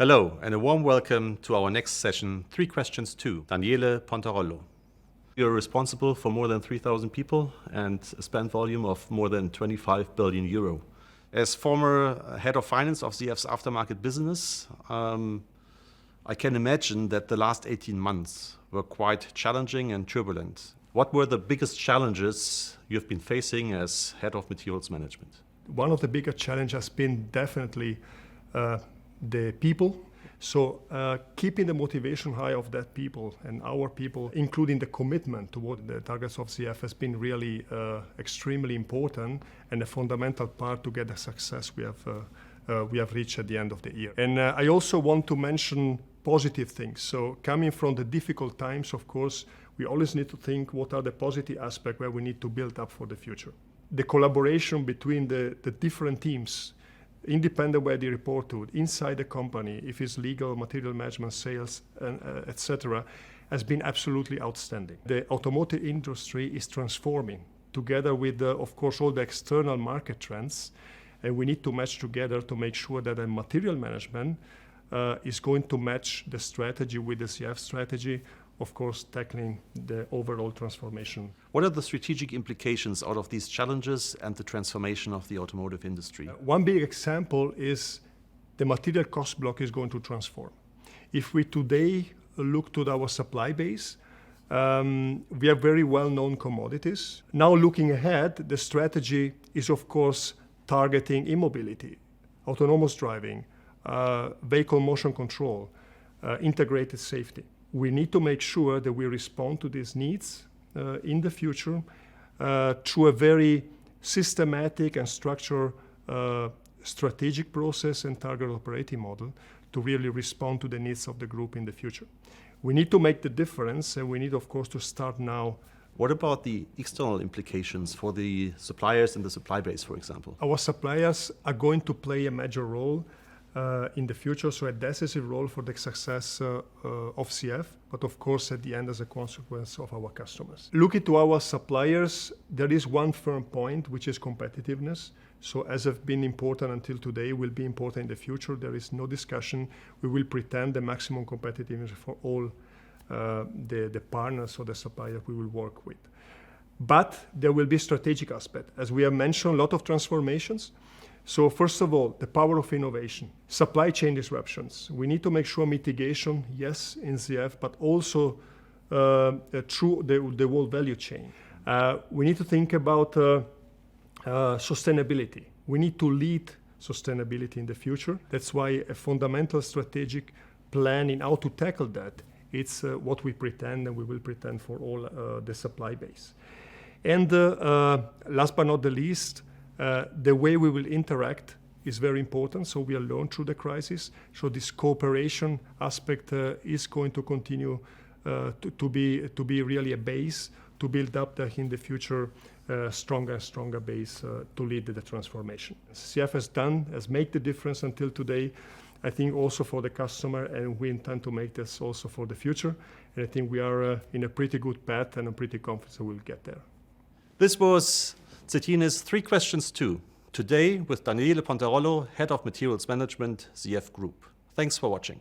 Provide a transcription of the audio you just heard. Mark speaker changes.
Speaker 1: Hello, and a warm welcome to our next session, 3 Questions 2, Daniele Pontarollo. You're responsible for more than 3,000 people and a spend volume of more than 25 billion euro. As former head of finance of ZF's aftermarket business, I can imagine that the last 18 months were quite challenging and turbulent. What were the biggest challenges you've been facing as head of materials management?
Speaker 2: One of the bigger challenges has been definitely the people. So keeping the motivation high of that people and our people, including the commitment toward the targets of ZF, has been really extremely important and a fundamental part to get the success we have reached at the end of the year. And I also want to mention positive things. So coming from the difficult times, of course, we always need to think what are the positive aspects where we need to build up for the future. The collaboration between the different teams, independent where they report to, inside the company, if it's legal, material management, sales, etc., has been absolutely outstanding. The automotive industry is transforming together with, of course, all the external market trends, and we need to match together to make sure that the material management is going to match the strategy with the CF strategy, of course, tackling the overall transformation.
Speaker 1: What are the strategic implications out of these challenges and the transformation of the automotive industry?
Speaker 2: One big example is the material cost block is going to transform. If we today look to our supply base, we have very well-known commodities. Now looking ahead, the strategy is, of course, targeting e-mobility, autonomous driving, vehicle motion control, integrated safety. We need to make sure that we respond to these needs in the future through a very systematic and structured strategic process and target operating model to really respond to the needs of the group in the future. We need to make the difference, and we need, of course, to start now.
Speaker 1: What about the external implications for the suppliers and the supply base, for example?
Speaker 2: Our suppliers are going to play a major role in the future, so a decisive role for the success of CF, but of course at the end as a consequence of our customers. Looking to our suppliers, there is one firm point, which is competitiveness. So as have been important until today, will be important in the future. There is no discussion. We will pretend the maximum competitiveness for all the partners or the suppliers we will work with. But there will be strategic aspect. As we have mentioned, a lot of transformations. So first of all, the power of innovation, supply chain disruptions. We need to make sure mitigation, yes, in ZF, but also through the whole value chain. We need to think about sustainability. We need to lead sustainability in the future. That's why a fundamental strategic plan in how to tackle that, it's what we pretend, and we will pretend for all the supply base. And last but not the least, the way we will interact is very important. So we are learned through the crisis. So this cooperation aspect is going to continue to be really a base to build up in the future stronger and stronger base to lead the transformation. CF has made the difference until today. I think also for the customer, and we intend to make this also for the future. And I think we are in a pretty good path, and I'm pretty confident we'll get there.
Speaker 1: This was TSETINIS 3 Questions 2, today with Daniele Pontarollo, Head of Materials Management, ZF Group. Thanks for watching.